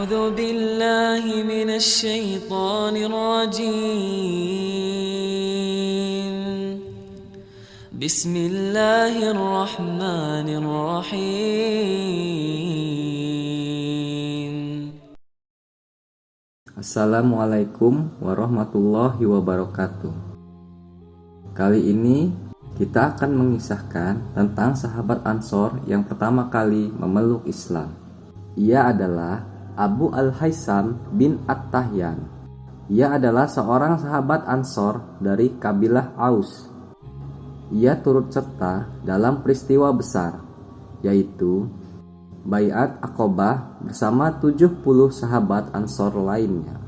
أعوذ بالله من الشيطان الرجيم بسم الله الرحمن الرحيم. Assalamualaikum warahmatullahi wabarakatuh. Kali ini kita akan mengisahkan tentang sahabat Ansor yang pertama kali memeluk Islam. Ia adalah Abu Al-Haisam bin At-Tahyan. Ia adalah seorang sahabat Ansor dari kabilah Aus. Ia turut serta dalam peristiwa besar, yaitu Baiat Aqobah bersama 70 sahabat Ansor lainnya.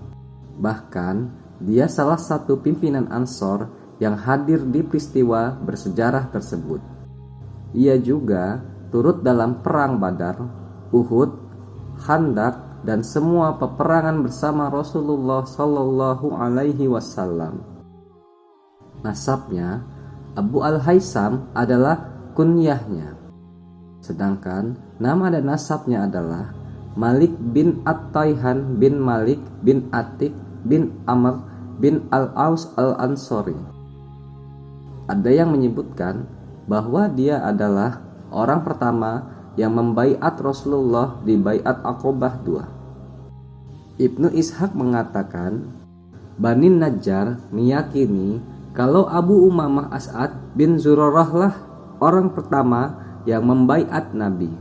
Bahkan, dia salah satu pimpinan Ansor yang hadir di peristiwa bersejarah tersebut. Ia juga turut dalam perang Badar, Uhud, Khandaq, dan semua peperangan bersama Rasulullah Shallallahu Alaihi Wasallam. Nasabnya, Abu Al-Haisam adalah kunyahnya. Sedangkan nama dan nasabnya adalah Malik bin At-Tayhan bin Malik bin Atik bin Amr bin Al-Aus Al-Ansori. Ada yang menyebutkan bahwa dia adalah orang pertama yang membaiat Rasulullah di Baiat Aqobah II. Ibnu Ishaq mengatakan, Bani Najjar meyakini kalau Abu Umamah As'ad bin Zurarah lah orang pertama yang membaiat Nabi.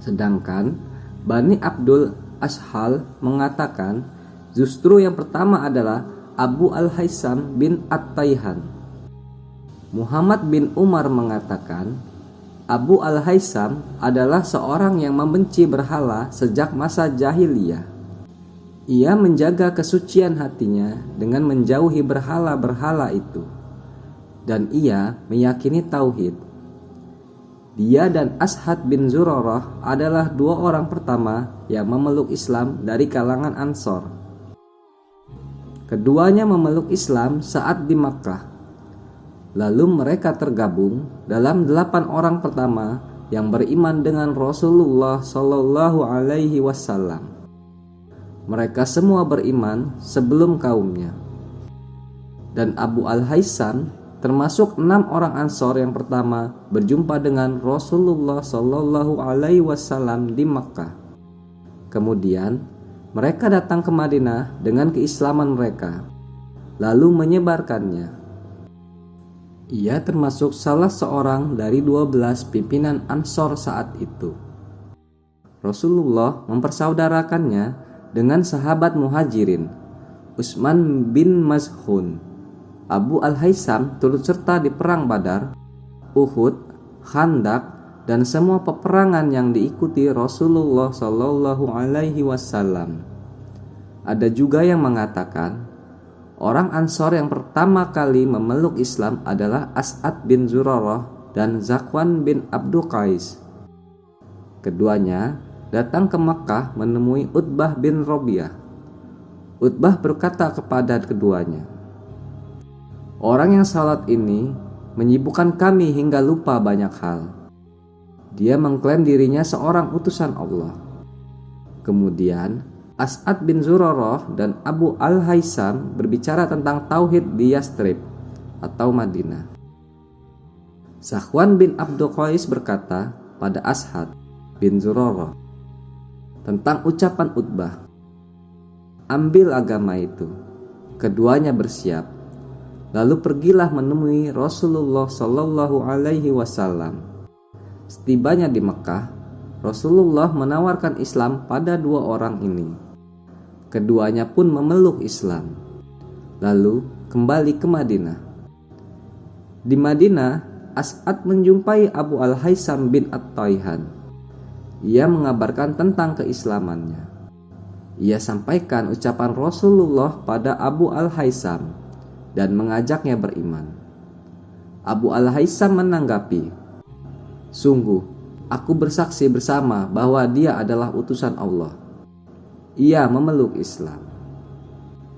Sedangkan Bani Abdul Ashhal mengatakan justru yang pertama adalah Abu Al-Haisam bin At-Tayhan. Muhammad bin Umar mengatakan Abu Al-Haisam adalah seorang yang membenci berhala sejak masa jahiliyah. Ia menjaga kesucian hatinya dengan menjauhi berhala-berhala itu, dan ia meyakini tauhid. Dia dan Ashad bin Zurarah adalah dua orang pertama yang memeluk Islam dari kalangan Ansor. Keduanya memeluk Islam saat di Makkah. Lalu mereka tergabung dalam 8 orang pertama yang beriman dengan Rasulullah Shallallahu Alaihi Wasallam. Mereka semua beriman sebelum kaumnya. Dan Abu Al-Haisam termasuk 6 orang Ansor yang pertama berjumpa dengan Rasulullah Shallallahu Alaihi Wasallam di Makkah. Kemudian mereka datang ke Madinah dengan keislaman mereka, lalu menyebarkannya. Ia termasuk salah seorang dari 12 pimpinan Ansor saat itu. Rasulullah mempersaudarakannya dengan sahabat Muhajirin, Utsman bin Maz'un. Abu Al-Haisam turut serta di perang Badar, Uhud, Khandaq, dan semua peperangan yang diikuti Rasulullah Shallallahu Alaihi Wasallam. Ada juga yang mengatakan orang Ansor yang pertama kali memeluk Islam adalah As'ad bin Zurarah dan Zakwan bin Abdul Qais. Keduanya datang ke Makkah menemui Utbah bin Rabi'ah. Utbah berkata kepada keduanya, orang yang salat ini menyibukkan kami hingga lupa banyak hal. Dia mengklaim dirinya seorang utusan Allah. Kemudian As'ad bin Zurarah dan Abu Al-Haisam berbicara tentang tauhid di Yastrib atau Madinah. Zakwan bin Abdul Qais berkata pada As'ad bin Zurarah tentang ucapan Utbah, ambil agama itu. Keduanya bersiap. Lalu pergilah menemui Rasulullah Shallallahu Alaihi Wasallam. Setibanya di Mekah, Rasulullah menawarkan Islam pada 2 orang ini. Keduanya pun memeluk Islam, lalu kembali ke Madinah. Di Madinah, As'ad menjumpai Abu Al-Haisam bin At-Tayhan. Ia mengabarkan tentang keislamannya. Ia sampaikan ucapan Rasulullah pada Abu Al-Haisam dan mengajaknya beriman. Abu Al-Haisam menanggapi, sungguh, aku bersaksi bersama bahwa dia adalah utusan Allah. Ia memeluk Islam.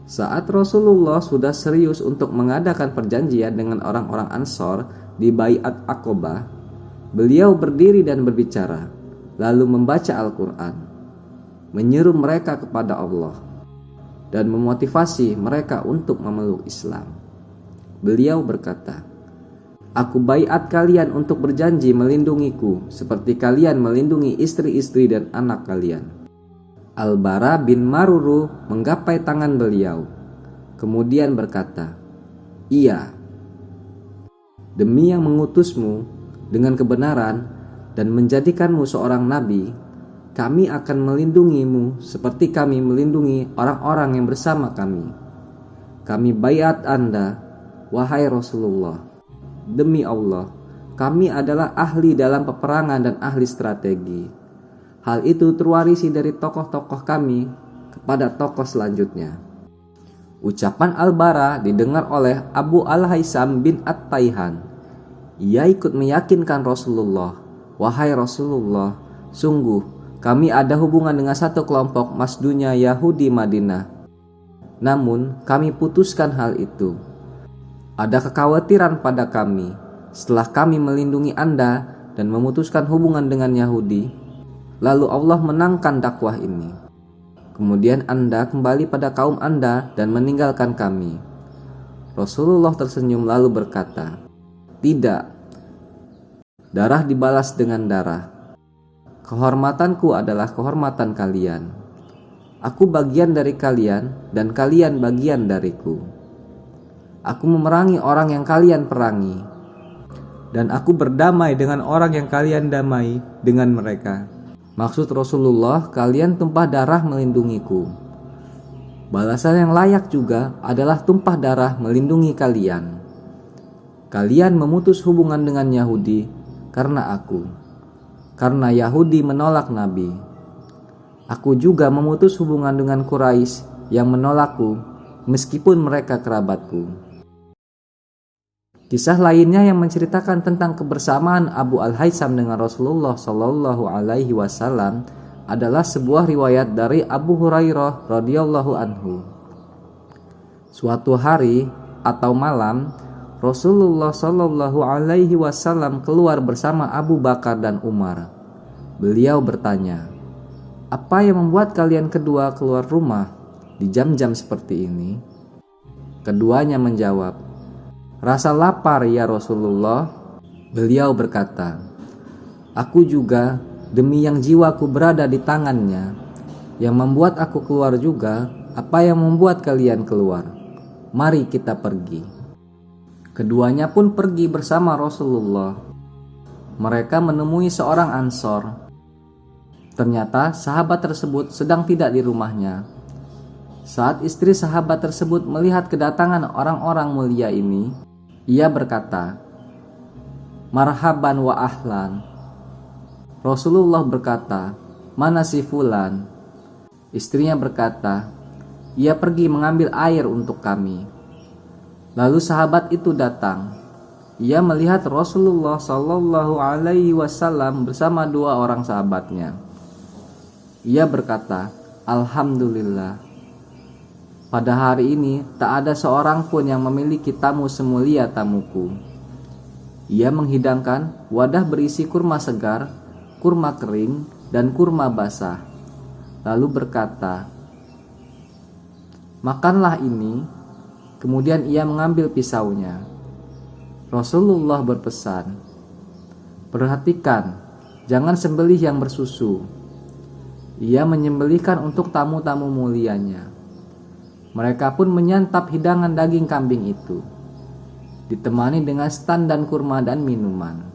Saat Rasulullah sudah serius untuk mengadakan perjanjian dengan orang-orang Ansor di Baiat Aqobah, beliau berdiri dan berbicara, lalu membaca Al-Quran. menyeru mereka kepada Allah, dan memotivasi mereka untuk memeluk Islam. Beliau berkata, "Aku baiat kalian untuk berjanji melindungiku seperti kalian melindungi istri-istri dan anak kalian." Al-Bara bin Maruru menggapai tangan beliau, kemudian berkata, "Iya, demi yang mengutusmu dengan kebenaran dan menjadikanmu seorang nabi, kami akan melindungimu seperti kami melindungi orang-orang yang bersama kami. Kami baiat Anda, wahai Rasulullah. Demi Allah, kami adalah ahli dalam peperangan dan ahli strategi. Hal itu terwarisi dari tokoh-tokoh kami kepada tokoh selanjutnya." Ucapan Al-Bara didengar oleh Abu Al-Haisam bin At-Taihan. Ia ikut meyakinkan Rasulullah, "Wahai Rasulullah, sungguh kami ada hubungan dengan satu kelompok masdunya Yahudi Madinah. Namun kami putuskan hal itu. Ada kekhawatiran pada kami setelah kami melindungi Anda dan memutuskan hubungan dengan Yahudi, lalu Allah menangkan dakwah ini. Kemudian Anda kembali pada kaum Anda dan meninggalkan kami." Rasulullah tersenyum lalu berkata, "Tidak, darah dibalas dengan darah. Kehormatanku adalah kehormatan kalian. Aku bagian dari kalian dan kalian bagian dariku. Aku memerangi orang yang kalian perangi, dan aku berdamai dengan orang yang kalian damai dengan mereka." Maksud Rasulullah, kalian tumpah darah melindungiku. Balasan yang layak juga adalah tumpah darah melindungi kalian. Kalian memutus hubungan dengan Yahudi karena aku, karena Yahudi menolak Nabi. Aku juga memutus hubungan dengan Quraisy yang menolakku meskipun mereka kerabatku. Kisah lainnya yang menceritakan tentang kebersamaan Abu Al-Haisam dengan Rasulullah Shallallahu Alaihi Wasallam adalah sebuah riwayat dari Abu Hurairah radhiyallahu anhu. Suatu hari atau malam, Rasulullah Shallallahu Alaihi Wasallam keluar bersama Abu Bakar dan Umar. Beliau bertanya, "Apa yang membuat kalian kedua keluar rumah di jam-jam seperti ini?" Keduanya menjawab, "Rasa lapar ya Rasulullah." Beliau berkata, "Aku juga demi yang jiwaku berada di tangannya, yang membuat aku keluar juga apa yang membuat kalian keluar. Mari kita pergi." Keduanya pun pergi bersama Rasulullah. Mereka menemui seorang Ansor. Ternyata sahabat tersebut sedang tidak di rumahnya. Saat istri sahabat tersebut melihat kedatangan orang-orang mulia ini, ia berkata, "Marhaban wa ahlan." Rasulullah berkata, "Mana si fulan?" Istrinya berkata, "Ia pergi mengambil air untuk kami." Lalu sahabat itu datang. Ia melihat Rasulullah Shallallahu Alaihi Wasallam bersama dua orang sahabatnya. Ia berkata, "Alhamdulillah, pada hari ini tak ada seorang pun yang memiliki tamu semulia tamuku." Ia menghidangkan wadah berisi kurma segar, kurma kering, dan kurma basah. Lalu berkata, "Makanlah ini." Kemudian ia mengambil pisaunya. Rasulullah berpesan, "Perhatikan, jangan sembelih yang bersusu." Ia menyembelihkan untuk tamu-tamu mulianya. Mereka pun menyantap hidangan daging kambing itu, ditemani dengan stan dan kurma dan minuman.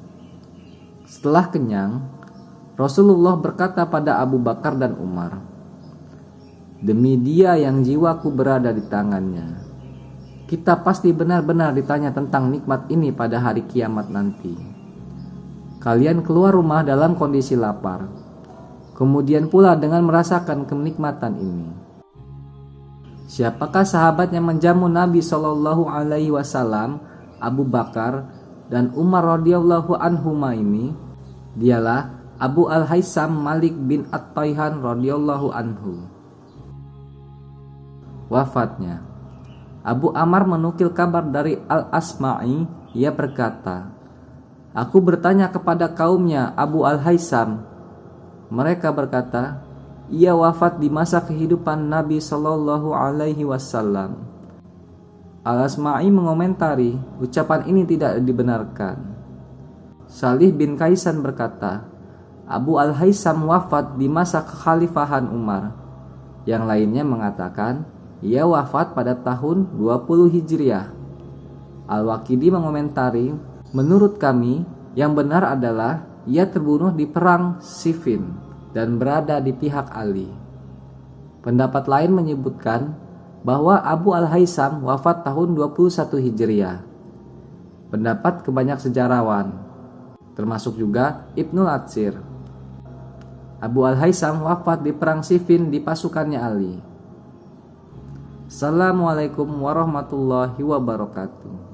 Setelah kenyang, Rasulullah berkata pada Abu Bakar dan Umar, "Demi Dia yang jiwaku berada di tangannya, kita pasti benar-benar ditanya tentang nikmat ini pada hari kiamat nanti. Kalian keluar rumah dalam kondisi lapar, kemudian pula dengan merasakan kenikmatan ini. Siapakah sahabat yang menjamu Nabi Shallallahu Alaihi Wasallam? Abu Bakar dan Umar radhiyallahu anhuma ini. Dialah Abu Al-Haisam Malik bin At-Taihan radhiyallahu anhu." Wafatnya. Abu Amar menukil kabar dari Al-Asma'i. Ia berkata, "Aku bertanya kepada kaumnya Abu Al-Haisam. Mereka berkata, ia wafat di masa kehidupan Nabi Shallallahu Alaihi Wasallam. Al-Asma'i mengomentari ucapan ini tidak dibenarkan. Salih bin Kaisan berkata, Abu Al-Haisam wafat di masa kekhalifahan Umar. Yang lainnya mengatakan ia wafat pada tahun 20 Hijriah. Al-Waqidi mengomentari, menurut kami yang benar adalah ia terbunuh di perang Siffin dan berada di pihak Ali. Pendapat lain menyebutkan bahwa Abu Al-Haisam wafat tahun 21 Hijriah. Pendapat kebanyak sejarawan, termasuk juga Ibnul Atsir. Abu Al-Haisam wafat di perang Siffin di pasukannya Ali. Assalamualaikum warahmatullahi wabarakatuh.